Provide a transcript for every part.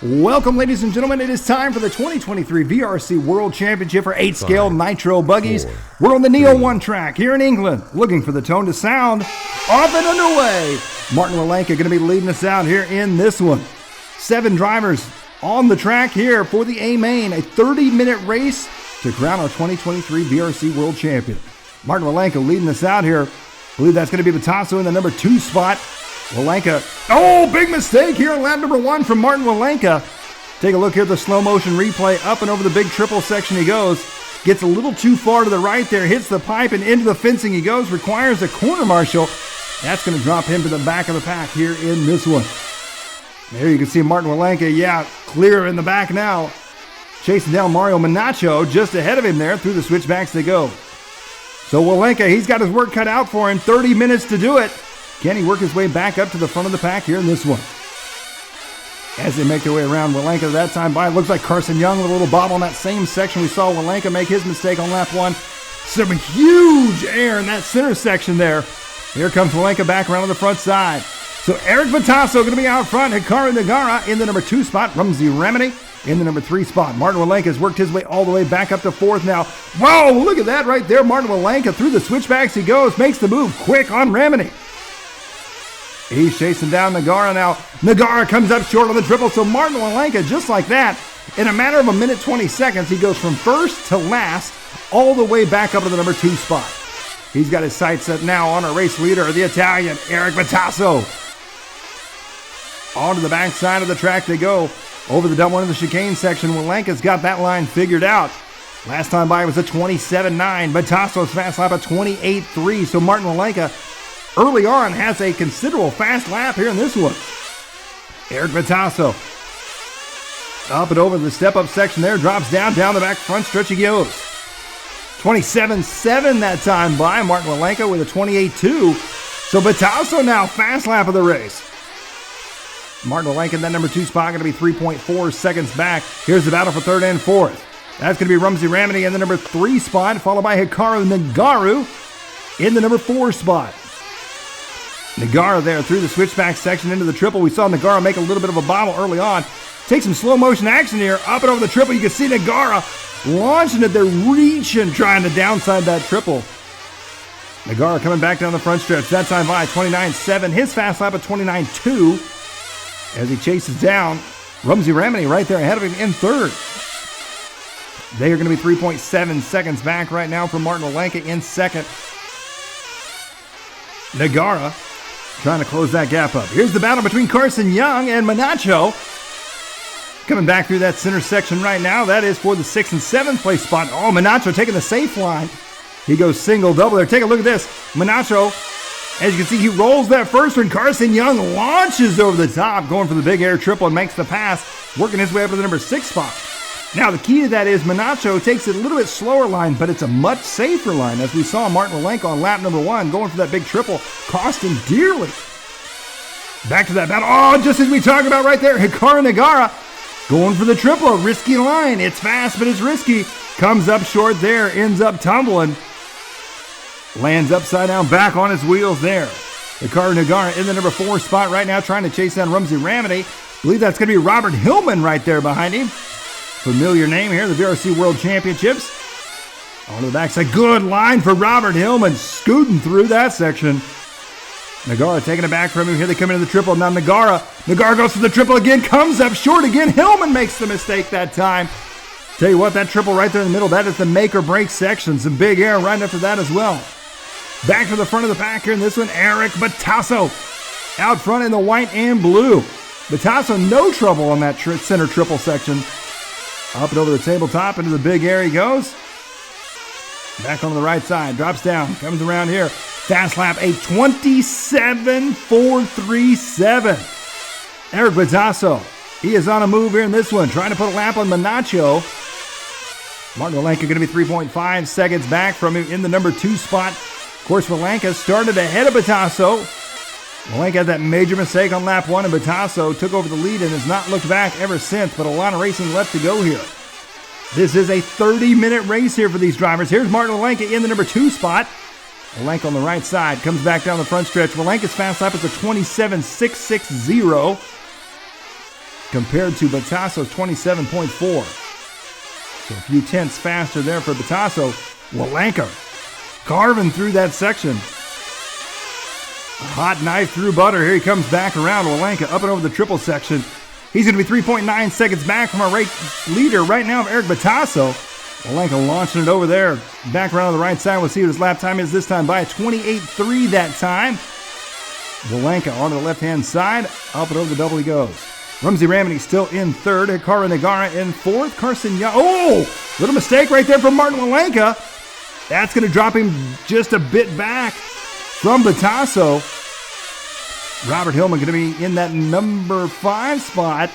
Welcome, ladies and gentlemen. It is time for the 2023 VRC World Championship for 8-scale nitro buggies. We're on the Neo 1 track here in England, looking for the tone to sound. Off and underway. Martin Wollanka going to be leading us out here in this one. 7 drivers on the track here for the A main, a 30-minute race to crown our 2023 VRC World Champion. Martin Wollanka leading us out here. I believe that's going to be Bottosso in the number 2 spot. Wollanka, big mistake here in lap number 1 from Martin Wollanka. Take a look here at the slow motion replay. Up and over the big triple section he goes. Gets a little too far to the right there. Hits the pipe and into the fencing he goes. Requires a corner marshal. That's going to drop him to the back of the pack here in this one. There you can see Martin Wollanka, clear in the back now. Chasing down Mario Manacho just ahead of him there. Through the switchbacks they go. So Wollanka, he's got his work cut out for him. 30 minutes to do it. Can he work his way back up to the front of the pack here in this one? As they make their way around, Wollanka that time by. Looks like Carson Young with a little bob on that same section. We saw Wollanka make his mistake on lap 1. Some huge air in that center section there. Here comes Wollanka back around to the front side. So Erik Bottosso going to be out front. Hikaru Nagara in the number 2 spot. Rumsey Remini in the number 3 spot. Martin Wollanka has worked his way all the way back up to 4th now. Whoa, look at that right there. Martin Wollanka through the switchbacks he goes. Makes the move quick on Remini. He's chasing down Nagara now. Nagara comes up short on the triple, so Martin Wollanka, just like that, in a matter of a minute 20 seconds, he goes from first to last, all the way back up to the number 2 spot. He's got his sights set now on our race leader, the Italian, Erik Bottosso. On to the back side of the track they go. Over the double into the chicane section, Wollanka's got that line figured out. Last time by was a 27.9. Bottasso's fast lap of 28.3, so Martin Wollanka early on has a considerable fast lap here in this one. Erik Bottosso up and over the step-up section there, drops down the back front stretch he goes. 27.7 that time by Martin Wollanka with a 28.2. So Bottosso now fast lap of the race. Martin Wollanka in that number 2 spot going to be 3.4 seconds back. Here's the battle for 3rd and 4th. That's going to be Rumsey Remini in the number 3 spot, followed by Hikaru Nagaru in the number 4 spot. Nagara there through the switchback section into the triple. We saw Nagara make a little bit of a bobble early on. Take some slow motion action here. Up and over the triple. You can see Nagara launching it there, reaching, trying to downside that triple. Nagara coming back down the front stretch. That time by 29.7. His fast lap of 29.2 as he chases down Rumsey Remini right there ahead of him in 3rd. They are going to be 3.7 seconds back right now from Martin Wollanka in 2nd. Nagara trying to close that gap up. Here's the battle between Carson Young and Manacho. Coming back through that center section right now. That is for the 6th and 7th place spot. Manacho taking the safe line. He goes single-double there. Take a look at this. Manacho, as you can see, he rolls that first one. Carson Young launches over the top, going for the big air triple and makes the pass, working his way up to the number 6 spot. Now, the key to that is Manacho takes it a little bit slower line, but it's a much safer line, as we saw Martin Wollanka on lap number 1 going for that big triple, costing dearly. Back to that battle. Just as we talked about right there, Hikaru Nagara going for the triple. A risky line. It's fast, but it's risky. Comes up short there, ends up tumbling. Lands upside down, back on his wheels there. Hikaru Nagara in the number 4 spot right now, trying to chase down Rumsey Remini. I believe that's going to be Robert Hillman right there behind him. Familiar name here, the VRC World Championships. On the backside, good line for Robert Hillman, scooting through that section. Nagara taking it back from him. Here they come into the triple. Now Nagara goes for the triple again, comes up short again. Hillman makes the mistake that time. Tell you what, that triple right there in the middle, that is the make or break section. Some big air right after that as well. Back to the front of the pack here in this one, Erik Bottosso. Out front in the white and blue. Bottosso, no trouble on that center triple section. Up and over the tabletop, into the big air he goes. Back on the right side, drops down, comes around here. Fast lap, a 27.437. Erik Bottosso, he is on a move here in this one, trying to put a lap on Manacho. Martin Wollanka going to be 3.5 seconds back from him in the number 2 spot. Of course, Wollanka started ahead of Bottosso. Wollanka had that major mistake on lap 1, and Bottosso took over the lead and has not looked back ever since, but a lot of racing left to go here. This is a 30-minute race here for these drivers. Here's Martin Wollanka in the number 2 spot. Wollanka on the right side, comes back down the front stretch. Wollanka's fast lap is a 27.660. compared to Bottoso's 27.4. So a few tenths faster there for Bottosso. Wollanka carving through that section. Hot knife through butter. Here he comes back around. Wollanka up and over the triple section. He's going to be 3.9 seconds back from our race leader right now of Erik Bottosso. Wollanka launching it over there. Back around to the right side. We'll see what his lap time is this time by 28.3 that time. Wollanka onto the left-hand side. Up and over the double he goes. Rumsey Ramney still in third. Hikaru Nagara in fourth. Carson Young. Oh! Little mistake right there from Martin Wollanka. That's going to drop him just a bit back from Bottosso. Robert Hillman going to be in that number 5 spot,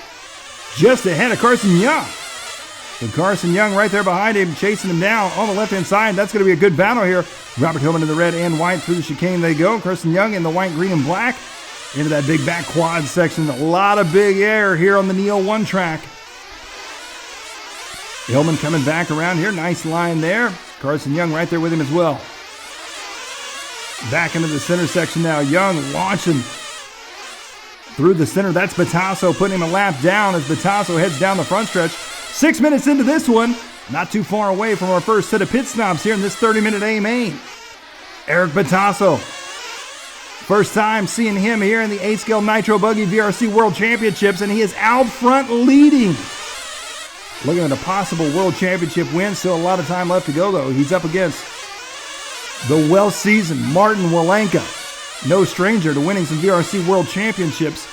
just ahead of Carson Young. So Carson Young right there behind him, chasing him down on the left-hand side. That's going to be a good battle here. Robert Hillman in the red and white through the chicane they go. Carson Young in the white, green, and black into that big back quad section. A lot of big air here on the Neo 1 track. Hillman coming back around here. Nice line there. Carson Young right there with him as well. Back into the center section now. Young launching through the center. That's Bottosso putting him a lap down as Bottosso heads down the front stretch. 6 minutes into this one. Not too far away from our first set of pit stops here in this 30-minute A main. Erik Bottosso. First time seeing him here in the 8-scale Nitro Buggy VRC World Championships, and he is out front leading. Looking at a possible World Championship win. Still a lot of time left to go, though. He's up against the well-seasoned Martin Wollanka. No stranger to winning some VRC World Championships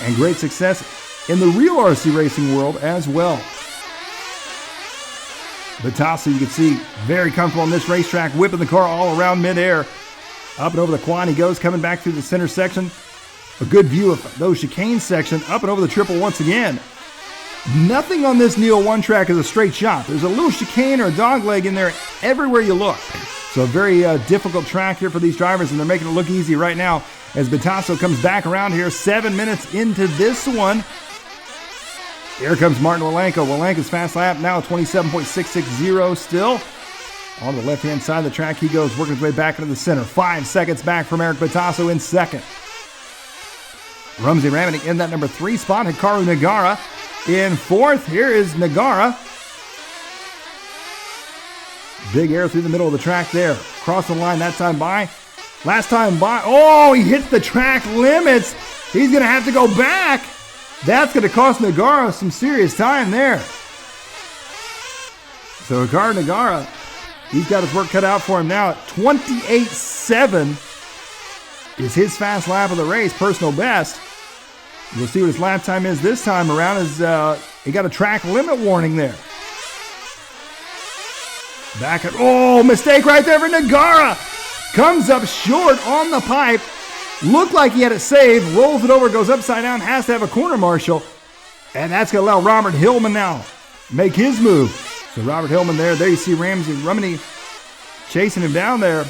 and great success in the real RC racing world as well. Bottosso, you can see, very comfortable on this racetrack, whipping the car all around midair. Up and over the quad he goes, coming back through the center section. A good view of those chicane section, up and over the triple once again. Nothing on this Neo 1 track is a straight shot. There's a little chicane or a dog leg in there everywhere you look. So a very difficult track here for these drivers, and they're making it look easy right now as Bottosso comes back around here 7 minutes into this one. Here comes Martin Wollanka. Wollanka's fast lap now 27.660 still. On the left-hand side of the track he goes, working his way back into the center. 5 seconds back from Erik Bottosso in second. Rumsey Ramney in that number 3 spot. Hikaru Nagara in fourth. Here is Nagara. Big air through the middle of the track there. Cross the line that time by. Last time by. Oh, he hits the track limits. He's going to have to go back. That's going to cost Nagara some serious time there. So Hikaru Nagara, he's got his work cut out for him now. 28.7 is his fast lap of the race, personal best. We'll see what his lap time is this time around as he got a track limit warning there. Back at, oh, mistake right there for Nagara. Comes up short on the pipe. Looked like he had it saved. Rolls it over, goes upside down, has to have a corner marshal. And that's going to allow Robert Hillman now make his move. So Robert Hillman there you see Rumney chasing him down there.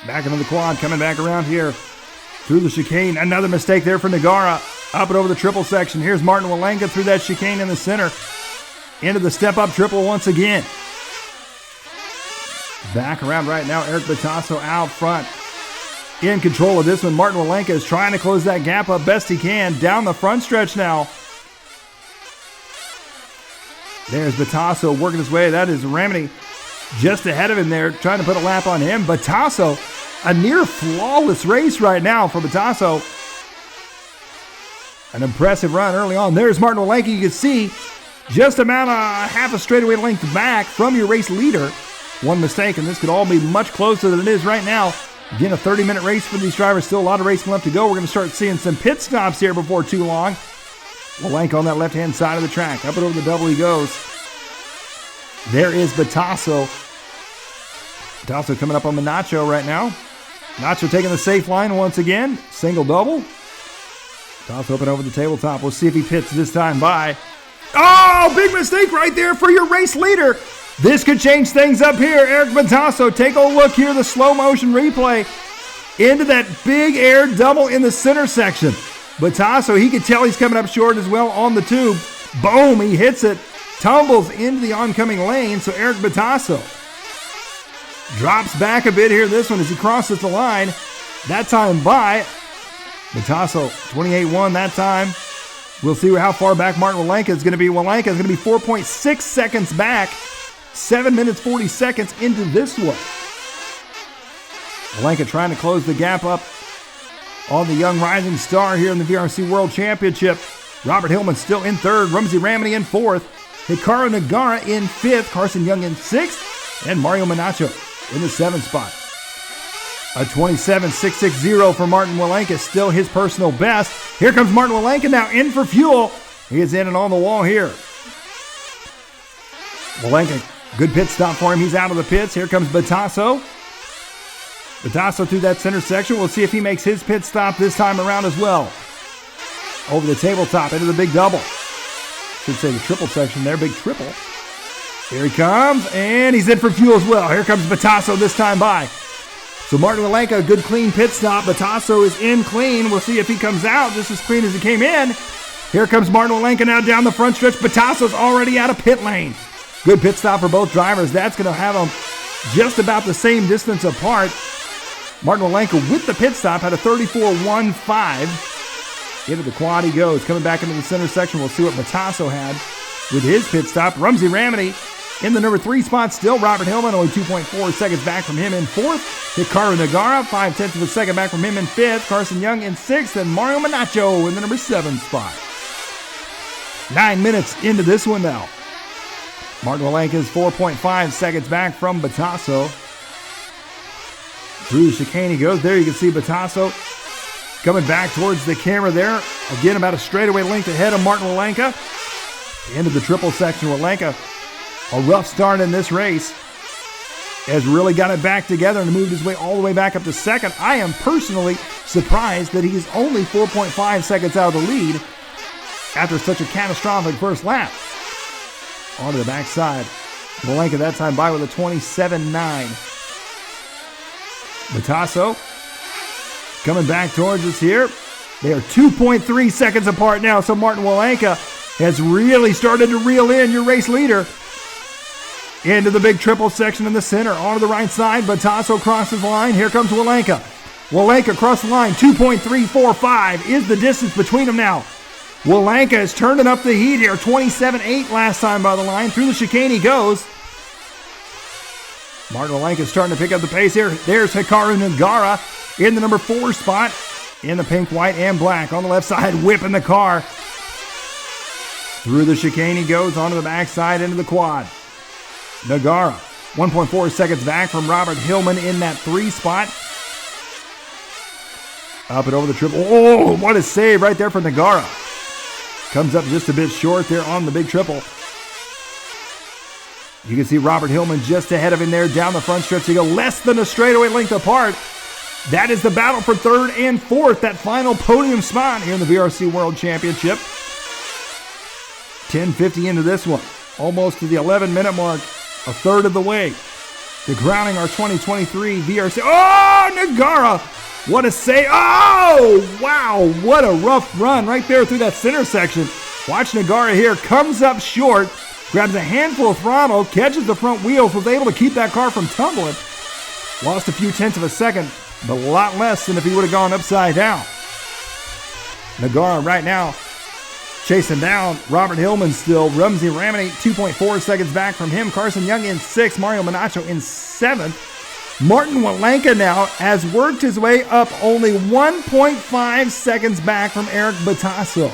Back into the quad, coming back around here through the chicane. Another mistake there for Nagara. Up and over the triple section. Here's Martin Wollanka through that chicane in the center. Into the step-up triple once again. Back around right now, Erik Bottosso out front. In control of this one. Martin Wollanka is trying to close that gap up best he can. Down the front stretch now. There's Bottosso working his way. That is Ramney just ahead of him there, trying to put a lap on him. Bottosso, a near flawless race right now for Bottosso. An impressive run early on. There's Martin Wollanka. You can see just about half a straightaway length back from your race leader. One mistake, and this could all be much closer than it is right now. Again, a 30-minute race for these drivers. Still a lot of racing left to go. We're going to start seeing some pit stops here before too long. Wollanka on that left-hand side of the track. Up and over the double he goes. There is Bottosso. Bottosso coming up on the Nacho right now. Nacho taking the safe line once again. Single-double. Bottosso up and over the tabletop. We'll see if he pits this time by. Oh, big mistake right there for your race leader. This could change things up here. Erik Bottosso, take a look here. The slow motion replay into that big air double in the center section. Bottosso, he could tell he's coming up short as well on the tube. Boom, he hits it. Tumbles into the oncoming lane. So Erik Bottosso drops back a bit here. This one as he crosses the line. That time by Bottosso, 28-1 that time. We'll see how far back Martin Wollanka is going to be. Wollanka is going to be 4.6 seconds back. 7 minutes, 40 seconds into this one. Wollanka trying to close the gap up on the young rising star here in the VRC World Championship. Robert Hillman still in third. Rumsey Ramney in fourth. Hikaru Nagara in fifth. Carson Young in sixth. And Mario Menacho in the seventh spot. A 27.660 for Martin Wollanka, still his personal best. Here comes Martin Wollanka now in for fuel. He is in and on the wall here. Wollanka, good pit stop for him. He's out of the pits. Here comes Bottosso. Bottosso through that center section. We'll see if he makes his pit stop this time around as well. Over the tabletop into the big double. Should say the triple section there, big triple. Here he comes, and he's in for fuel as well. Here comes Bottosso this time by. So Martin Wollanka, a good clean pit stop. Bottosso is in clean. We'll see if he comes out just as clean as he came in. Here comes Martin Wollanka now down the front stretch. Bottasso's already out of pit lane. Good pit stop for both drivers. That's going to have them just about the same distance apart. Martin Wollanka with the pit stop had a 34.15. Into the quad he goes. Coming back into the center section, we'll see what Bottosso had with his pit stop. Rumsey Ramney in the number 3 spot still. Robert Hillman only 2.4 seconds back from him in 4th. Hikaru Nagara 0.5 of a second back from him in 5th. Carson Young in 6th. And Mario Menacho in the number 7 spot. 9 minutes into this one now. Martin Wollanka is 4.5 seconds back from Bottosso. Through the chicane he goes. There you can see Bottosso coming back towards the camera there. Again, about a straightaway length ahead of Martin Wollanka. Into the triple section. Wollanka, a rough start in this race, has really got it back together and moved his way all the way back up to second. I am personally surprised that he's only 4.5 seconds out of the lead after such a catastrophic first lap. Onto the backside. Wollanka that time by with a 27.9. Bottosso coming back towards us here. They are 2.3 seconds apart now, so Martin Wollanka has really started to reel in your race leader. Into the big triple section in the center. Onto the right side. Bottosso crosses the line. Here comes Wollanka. Wollanka across the line. 2.345 is the distance between them now. Wollanka is turning up the heat here. 27.8 last time by the line. Through the chicane he goes. Martin Wollanka is starting to pick up the pace here. There's Hikaru Nagara in the number 4 spot. In the pink, white, and black. On the left side, whipping the car. Through the chicane he goes. Onto the backside, into the quad. Nagara, 1.4 seconds back from Robert Hillman in that 3 spot. Up and over the triple. Oh, what a save right there for Nagara. Comes up just a bit short there on the big triple. You can see Robert Hillman just ahead of him there down the front stretch. They go less than a straightaway length apart. That is the battle for 3rd and 4th, that final podium spot here in the VRC World Championship. 10:50 into this one. Almost to the 11-minute mark. A third of the way to crowning our 2023 VRC. Oh, Nagara! What a save. Oh, wow. What a rough run right there through that center section. Watch Nagara here. Comes up short. Grabs a handful of throttle. Catches the front wheels. Was able to keep that car from tumbling. Lost a few tenths of a second, but a lot less than if he would have gone upside down. Nagara right now chasing down Robert Hillman still. Rumsey Ramney 2.4 seconds back from him. Carson Young in 6th. Mario Menacho in 7th. Martin Wollanka now has worked his way up only 1.5 seconds back from Erik Bottosso.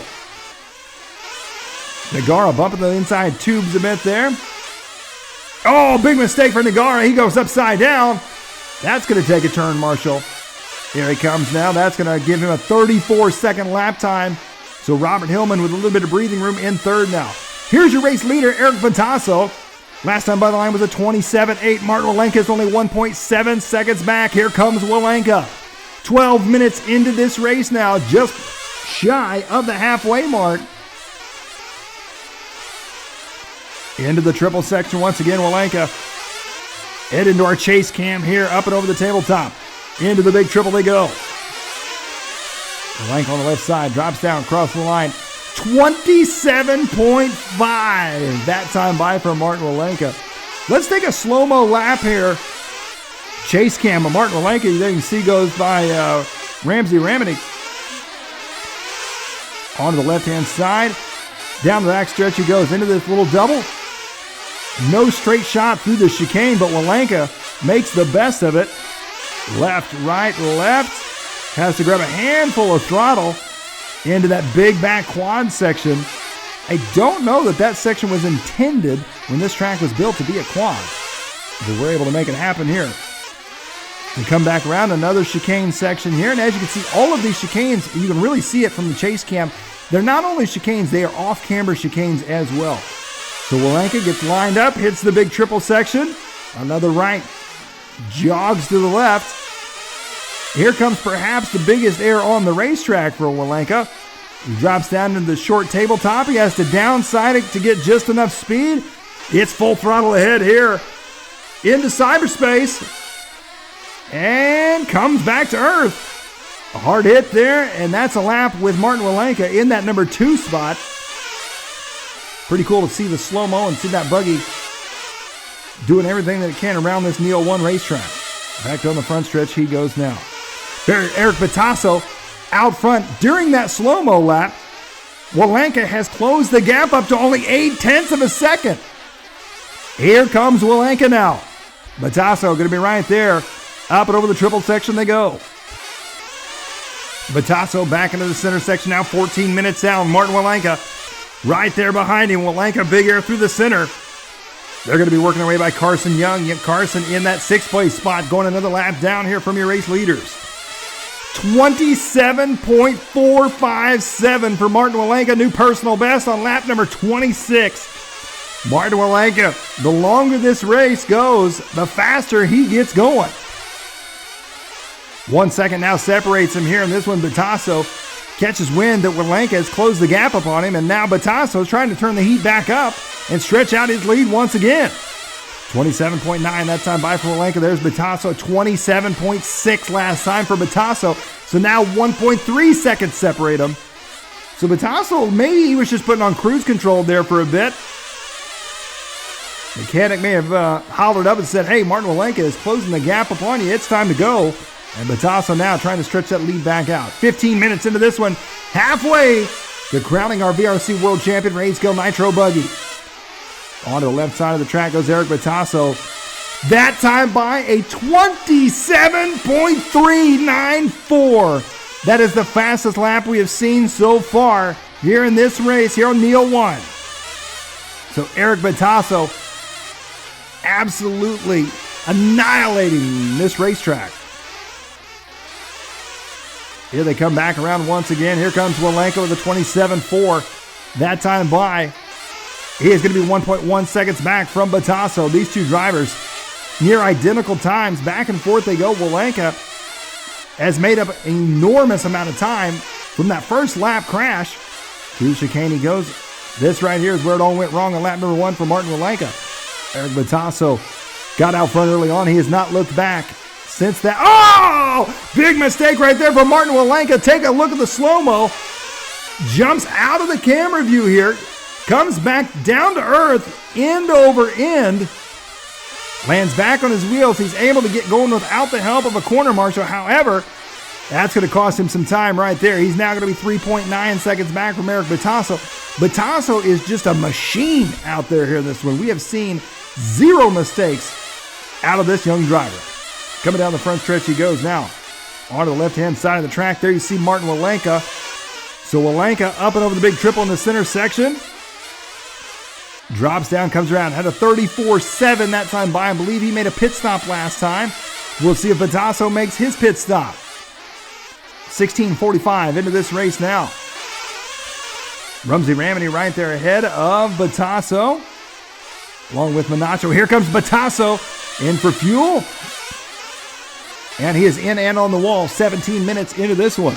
Nagara bumping the inside tubes a bit there. Oh, big mistake for Nagara. He goes upside down. That's going to take a turn, Marshall. Here he comes now. That's going to give him a 34-second lap time. So Robert Hillman with a little bit of breathing room in 3rd now. Here's your race leader, Erik Bottosso. Last time by the line was a 27.8. Martin Wollanka is only 1.7 seconds back. Here comes Wollanka. 12 minutes into this race now, just shy of the halfway mark. Into the triple section once again, Wollanka. Head into our chase cam here, up and over the tabletop. Into the big triple they go. Wollanka on the left side, drops down, across the line. 27.5. That time by for Martin Wollanka. Let's take a slow-mo lap here. Chase cam of Martin Wollanka, there you can see goes by Rumsey Ramney. onto the left-hand side. Down the back stretch he goes into this little double. No straight shot through the chicane, but Wollanka makes the best of it. Left, right, left. Has to grab a handful of throttle into that big back quad section. I don't know that that section was intended when this track was built to be a quad, but we're able to make it happen here. We come back around another chicane section here, and as you can see, all of these chicanes, you can really see it from the chase cam. They're not only chicanes, they are off-camber chicanes as well. So Wollanka gets lined up, hits the big triple section. Another right, jogs to the left. Here comes perhaps the biggest air on the racetrack for Wollanka. He drops down into the short tabletop. He has to downside it to get just enough speed. It's full throttle ahead here into cyberspace and comes back to earth. A hard hit there, and that's a lap with Martin Wollanka in that number 2 spot. Pretty cool to see the slow-mo and see that buggy doing everything that it can around this Neo 1 racetrack. Back on the front stretch he goes now. Erik Bottosso out front during that slow-mo lap. Wollanka has closed the gap up to only 0.8 of a second. Here comes Wollanka now. Bottosso going to be right there. Up and over the triple section they go. Bottosso back into the center section now, 14 minutes down. Martin Wollanka right there behind him. Wollanka big air through the center. They're going to be working their way by Carson Young. Yet Carson in that 6th place spot, going another lap down here from your race leaders. 27.457 for Martin Wollanka, new personal best on lap number 26. Martin Wollanka, the longer this race goes, the faster he gets going. 1 second now separates him here in this one. Bottosso catches wind that Wollanka has closed the gap upon him, and now Bottosso is trying to turn the heat back up and stretch out his lead once again. 27.9 that time by for Wollanka. There's Bottosso. 27.6 last time for Bottosso. So now 1.3 seconds separate them. So Bottosso, maybe he was just putting on cruise control there for a bit. Mechanic may have hollered up and said, hey, Martin Wollanka is closing the gap upon you. It's time to go. And Bottosso now trying to stretch that lead back out. 15 minutes into this one, halfway to crowning our VRC World Champion for 8-scale Nitro Buggy. On to the left side of the track goes Erik Bottosso. That time by a 27.394. That is the fastest lap we have seen so far here in this race here on Neo 1. So Erik Bottosso absolutely annihilating this racetrack. Here they come back around once again. Here comes Wollanka with a 27.4. That time by. He is going to be 1.1 seconds back from Bottosso. These two drivers near identical times. Back and forth they go. Wollanka has made up an enormous amount of time from that first lap crash. To chicane he goes. This right here is where it all went wrong on lap number 1 for Martin Wollanka. Erik Bottosso got out front early on. He has not looked back since that. Oh! Big mistake right there for Martin Wollanka. Take a look at the slow-mo. Jumps out of the camera view here. Comes back down to earth, end over end. Lands back on his wheels. He's able to get going without the help of a corner marshal. However, that's going to cost him some time right there. He's now going to be 3.9 seconds back from Erik Bottosso. Bottosso is just a machine out there here in this one. We have seen zero mistakes out of this young driver. Coming down the front stretch he goes now. On to the left-hand side of the track there you see Martin Wollanka. So Wollanka up and over the big triple in the center section. Drops down, comes around. Had a 34.7 that time by. I believe he made a pit stop last time. We'll see if Bottosso makes his pit stop. 16:45 into this race now. Rumsey Ramity right there ahead of Bottosso. Along with Minacho. Here comes Bottosso in for fuel. And he is in and on the wall 17 minutes into this one.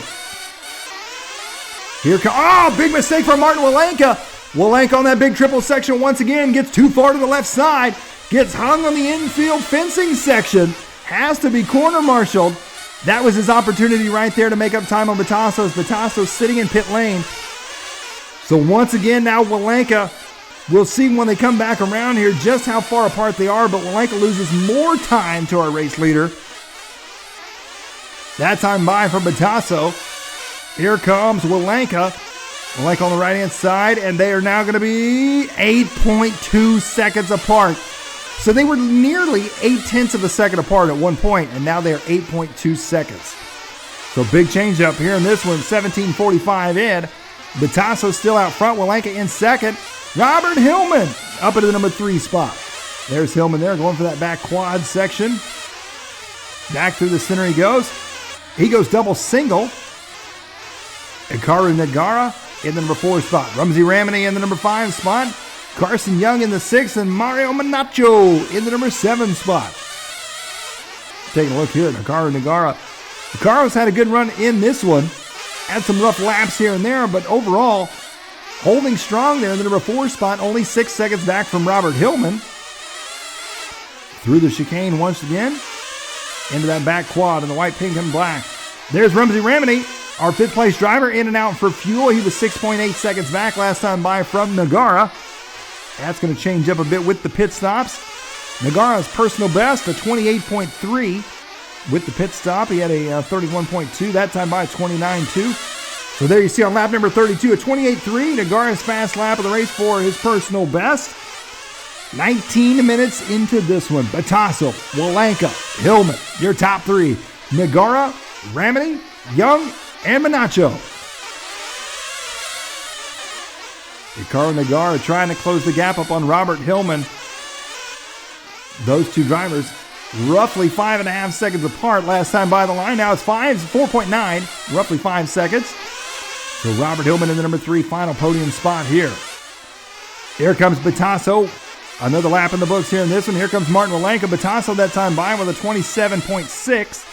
Here comes, oh, big mistake for Martin Wollanka. Wollanka on that big triple section once again gets too far to the left side. Gets hung on the infield fencing section. Has to be corner marshaled. That was his opportunity right there to make up time on Bottosso. Bottosso sitting in pit lane. So once again now Wollanka, we'll see when they come back around here just how far apart they are, but Wollanka loses more time to our race leader. That time by for Bottosso. Here comes Wollanka. Wollanka on the right-hand side, and they are now going to be 8.2 seconds apart. So they were nearly 0.8 of a second apart at one point, and now they are 8.2 seconds. So big change up here in this one, 17:45 in. Bottosso still out front, Wollanka in second. Robert Hillman up into the number 3 spot. There's Hillman there going for that back quad section. Back through the center he goes. He goes double single. Hikaru Nagara in the number 4 spot. Rumsey Ramani in the number 5 spot. Carson Young in the 6th, and Mario Manacho in the number 7 spot. Taking a look here at Hikaru Nagara. Hikaru's had a good run in this one. Had some rough laps here and there, but overall, holding strong there in the number 4 spot, only 6 seconds back from Robert Hillman. Through the chicane once again, into that back quad in the white, pink, and black. There's Rumsey Ramani, our 5th place driver, in and out for fuel. He was 6.8 seconds back last time by from Nagara. That's going to change up a bit with the pit stops. Nagara's personal best, a 28.3. With the pit stop, he had a 31.2. That time by 29.2. So there you see on lap number 32, a 28.3. Nagara's fast lap of the race for his personal best. 19 minutes into this one. Bottosso, Wollanka, Hillman, your top 3. Nagara, Ramani, Young, and Manacho. Hikaru Nagara trying to close the gap up on Robert Hillman. Those two drivers roughly 5.5 seconds apart last time by the line. Now it's 4.9, roughly 5 seconds. So Robert Hillman in the number 3 final podium spot here. Here comes Bottosso. Another lap in the books here in this one. Here comes Martin Wollanka. Bottosso that time by with a 27.6.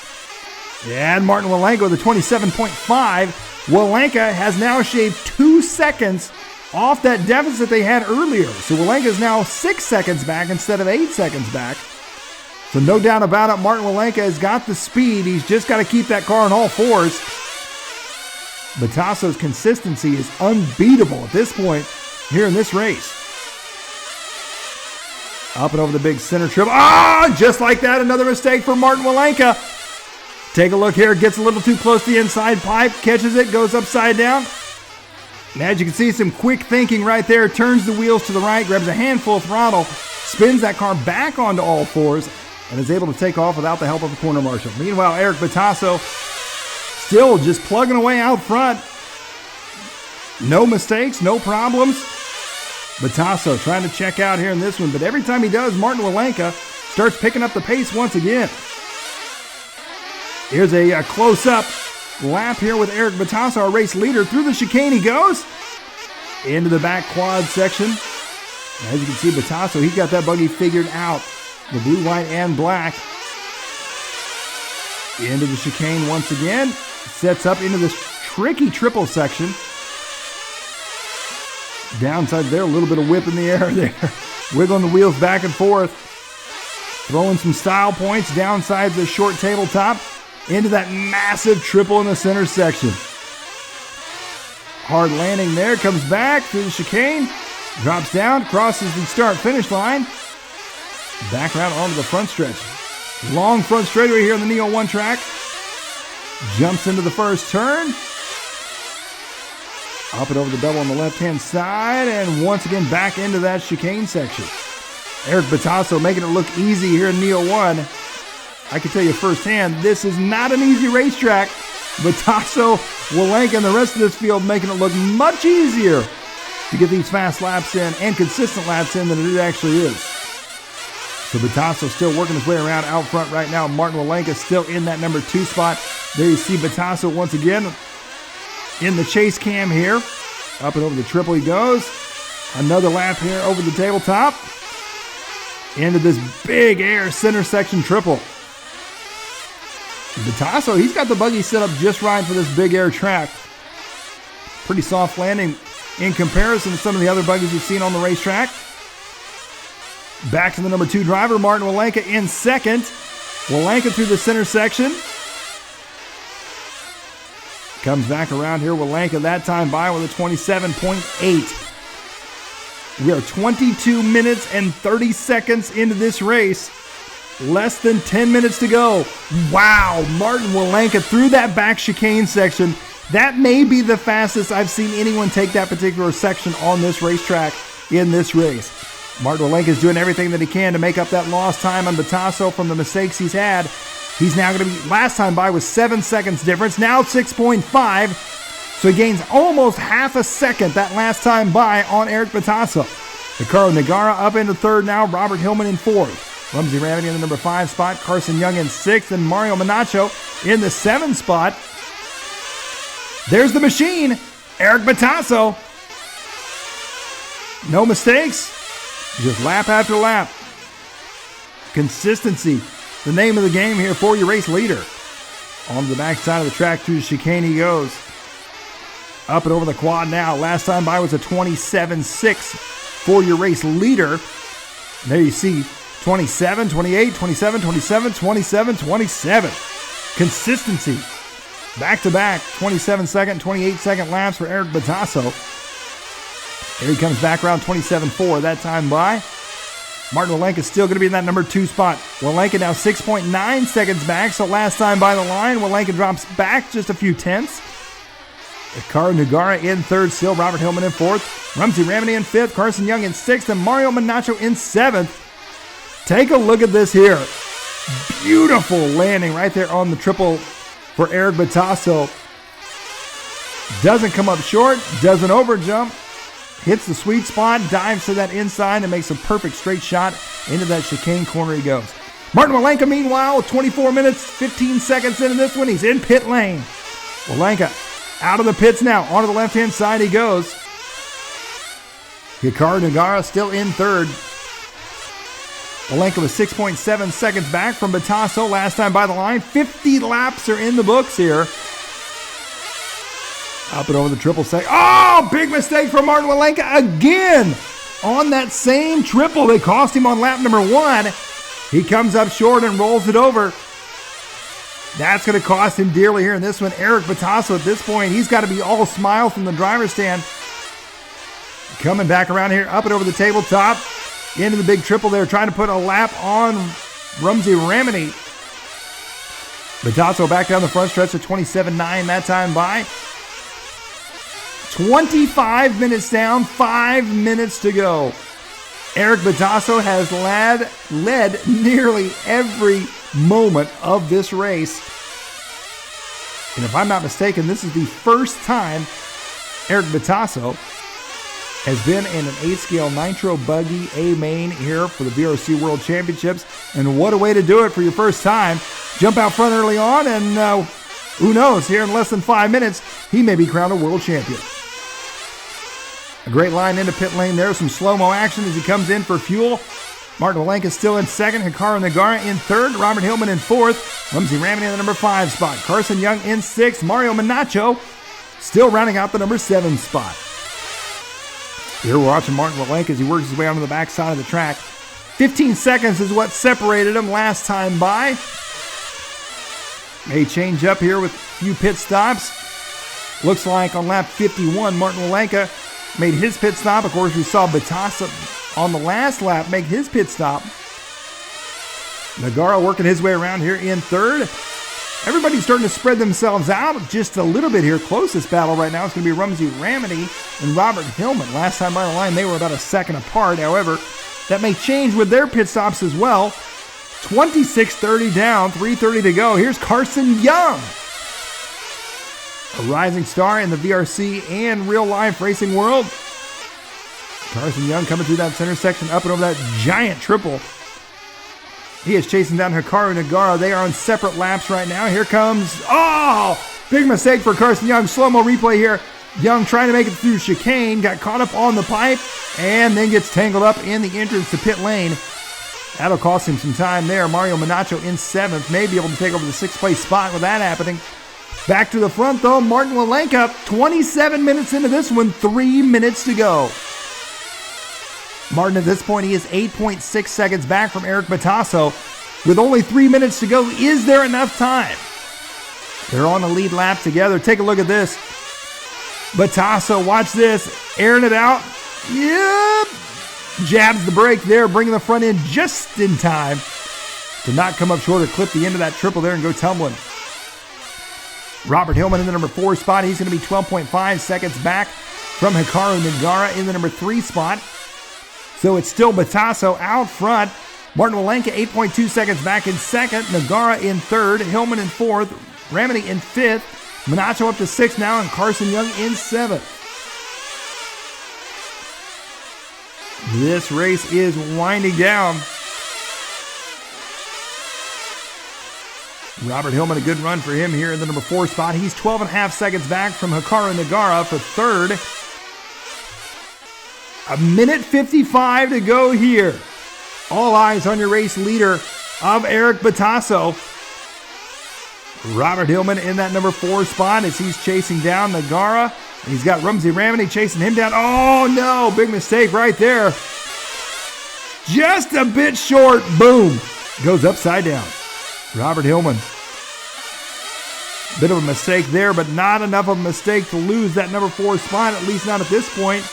And Martin Wollanka with a 27.5. Wollanka has now shaved 2 seconds off that deficit they had earlier. So Wollanka is now 6 seconds back instead of 8 seconds back. So no doubt about it, Martin Wollanka has got the speed. He's just got to keep that car on all fours. Bottosso's consistency is unbeatable at this point here in this race. Up and over the big center trip. Just like that, another mistake for Martin Wollanka. Take a look here. Gets a little too close to the inside pipe. Catches it. Goes upside down. And as you can see, some quick thinking right there. Turns the wheels to the right. Grabs a handful of throttle. Spins that car back onto all fours. And is able to take off without the help of a corner marshal. Meanwhile, Erik Bottosso still just plugging away out front. No mistakes. No problems. Bottosso trying to check out here in this one. But every time he does, Martin Wollanka starts picking up the pace once again. Here's a close-up lap here with Erik Bottosso, our race leader. Through the chicane he goes. Into the back quad section. As you can see, Bottosso, he's got that buggy figured out. The blue, white, and black. Into the chicane once again. Sets up into this tricky triple section. Downside there, a little bit of whip in the air there. Wiggling the wheels back and forth. Throwing some style points. Downside the short tabletop. Into that massive triple in the center section. Hard landing there. Comes back through the chicane. Drops down. Crosses the start-finish line. Back around onto the front stretch. Long front straightaway here on the Neo 1 track. Jumps into the first turn. Up and over the double on the left-hand side. And once again back into that chicane section. Erik Bottosso making it look easy here in Neo 1. I can tell you firsthand, this is not an easy racetrack. Bottosso, Wollanka, and the rest of this field making it look much easier to get these fast laps in and consistent laps in than it actually is. So Bottosso still working his way around out front right now. Martin Wollanka still in that number 2 spot. There you see Bottosso once again in the chase cam here. Up and over the triple he goes. Another lap here over the tabletop. Into this big air center section triple. Bottosso, he's got the buggy set up just right for this big air track. Pretty soft landing in comparison to some of the other buggies you've seen on the racetrack. Back to the number 2 driver, Martin Wollanka in second. Wollanka through the center section. Comes back around here. Wollanka that time by with a 27.8. We are 22 minutes and 30 seconds into this race. Less than 10 minutes to go. Wow, Martin Wollanka through that back chicane section That may be the fastest I've seen anyone take that particular section on this racetrack in this race. Martin Wollanka is doing everything that he can to make up that lost time on Bottosso from the mistakes he's had. He's now going to be, last time by was 7 seconds difference, now 6.5. So he gains almost half a second that last time by on Erik Bottosso. Ricardo Nagara up into third now, Robert Hillman in fourth. Rumsey Ramity in the number 5 spot, Carson Young in 6th, and Mario Menacho in the 7th spot. There's the machine, Erik Bottosso. No mistakes, just lap after lap. Consistency, the name of the game here for your race leader. On the backside of the track through the chicane he goes. Up and over the quad now. Last time by was a 27.6 for your race leader. There you see 27, 28, 27, 27, 27, 27. Consistency. Back-to-back 27-second, 28-second laps for Erik Bottosso. Here he comes back around 27.4 that time by. Martin Wollanka is still going to be in that number 2 spot. Wollanka now 6.9 seconds back, so last time by the line, Wollanka drops back just a few tenths. Ricardo Nagara in 3rd still, Robert Hillman in 4th. Rumsey Ramity in 5th, Carson Young in 6th, and Mario Menacho in 7th. Take a look at this here. Beautiful landing right there on the triple for Erik Bottosso. Doesn't come up short, doesn't overjump, hits the sweet spot, dives to that inside, and makes a perfect straight shot into that chicane corner he goes. Martin Wollanka, meanwhile, 24 minutes, 15 seconds into this one, he's in pit lane. Wollanka out of the pits now, onto the left-hand side he goes. Ricardo Nagara still in 3rd. Wollanka was 6.7 seconds back from Bottosso last time by the line. 50 laps are in the books here. Up and over the triple sec. Oh, big mistake for Martin Wollanka again on that same triple that cost him on lap number 1. He comes up short and rolls it over. That's going to cost him dearly here in this one. Erik Bottosso at this point, he's got to be all smile from the driver's stand. Coming back around here, up and over the tabletop. Into the big triple there, trying to put a lap on Rumsey Ramity. Bottosso back down the front stretch at 27.9 that time by. 25 minutes down, 5 minutes to go. Erik Bottosso has led nearly every moment of this race. And if I'm not mistaken, this is the first time Erik Bottosso has been in an 8-scale nitro buggy A main here for the VRC World Championships. And what a way to do it for your first time. Jump out front early on, and who knows, here in less than 5 minutes, he may be crowned a world champion. A great line into pit lane there. Some slow-mo action as he comes in for fuel. Martin Wollanka still in 2nd. Ricardo Nagara in 3rd. Robert Hillman in 4th. Rumsey Ramity in the number 5 spot. Carson Young in 6th. Mario Menacho still rounding out the number 7 spot. Here we're watching Martin Wollanka as he works his way onto the backside of the track. 15 seconds is what separated him last time by. May change up here with a few pit stops. Looks like on lap 51, Martin Wollanka made his pit stop. Of course, we saw Bottosso on the last lap make his pit stop. Nagara working his way around here in 3rd. Everybody's starting to spread themselves out just a little bit here. Closest battle right now is going to be Rumsey Ramity and Robert Hillman. Last time by the line, they were about a second apart. However, that may change with their pit stops as well. 26:30 down, 3:30 to go. Here's Carson Young, a rising star in the VRC and real-life racing world. Carson Young coming through that center section, up and over that giant triple. He is chasing down Ricardo Nagara. They are on separate laps right now. Here comes, big mistake for Carson Young. Slow-mo replay here. Young trying to make it through chicane, got caught up on the pipe, and then gets tangled up in the entrance to pit lane. That'll cost him some time there. Mario Menacho in 7th, may be able to take over the 6th place spot with that happening. Back to the front, though, Martin Wollanka, 27 minutes into this one, 3 minutes to go. Martin, at this point, he is 8.6 seconds back from Erik Bottosso. With only 3 minutes to go, is there enough time? They're on the lead lap together. Take a look at this. Bottosso, watch this. Airing it out. Yep. Jabs the brake there, bringing the front end just in time to not come up short or clip the end of that triple there and go tumbling. Robert Hillman in the number 4 spot. He's going to be 12.5 seconds back from Hikaru Nagara in the number 3 spot. So it's still Bottosso out front. Martin Wollanka 8.2 seconds back in second. Nagara in third. Hillman in fourth. Ramity in fifth. Minacho up to 6th now, and Carson Young in 7th. This race is winding down. Robert Hillman, a good run for him here in the number 4 spot. He's 12.5 seconds back from Hikaru Nagara for third. A minute 55 to go here. All eyes on your race leader of Erik Bottosso. Robert Hillman in that number 4 spot as he's chasing down Nagara. He's got Rumsey Ramity chasing him down. Oh no, big mistake right there. Just a bit short. Boom. Goes upside down. Robert Hillman. Bit of a mistake there, but not enough of a mistake to lose that number 4 spot, at least not at this point.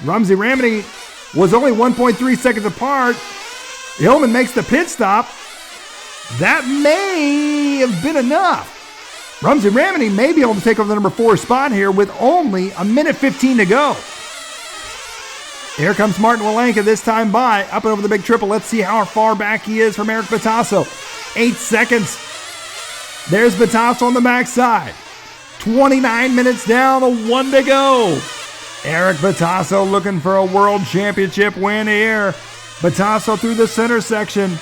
Rumsey Ramity was only 1.3 seconds apart. Hillman makes the pit stop. That may have been enough. Rumsey Ramity may be able to take over the number 4 spot here with only a minute 15 to go. Here comes Martin Wollanka this time by, up and over the big triple. Let's see how far back he is from Erik Bottosso. 8 seconds. There's Bottosso on the backside. 29 minutes down, 1 to go. Erik Bottosso looking for a world championship win here. Bottosso through the center section.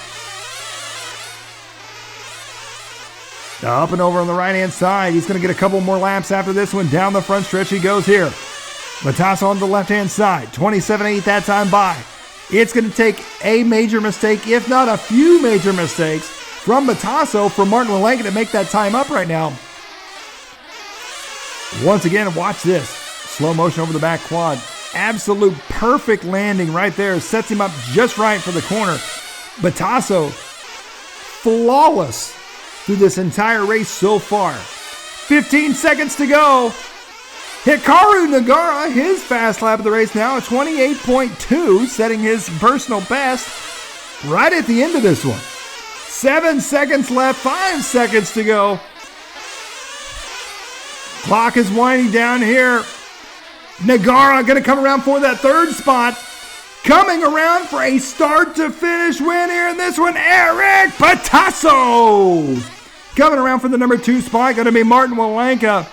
Up and over on the right-hand side. He's going to get a couple more laps after this one. Down the front stretch he goes here. Bottosso on the left-hand side. 27.8 that time by. It's going to take a major mistake, if not a few major mistakes, from Bottosso for Martin Wollanka to make that time up right now. Once again, watch this. Slow motion over the back quad. Absolute perfect landing right there. Sets him up just right for the corner. Bottosso, flawless through this entire race so far. 15 seconds to go. Hikaru Nagara, his fast lap of the race now, 28.2, setting his personal best right at the end of this one. 7 seconds left, 5 seconds to go. Clock is winding down here. Nagara going to come around for that 3rd spot. Coming around for a start to finish win here in this one, Erik Bottosso. Coming around for the number 2 spot, going to be Martin Wollanka.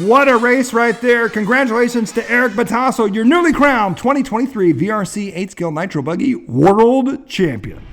What a race right there. Congratulations to Erik Bottosso, your newly crowned 2023 VRC 8-scale Nitro Buggy World Champion.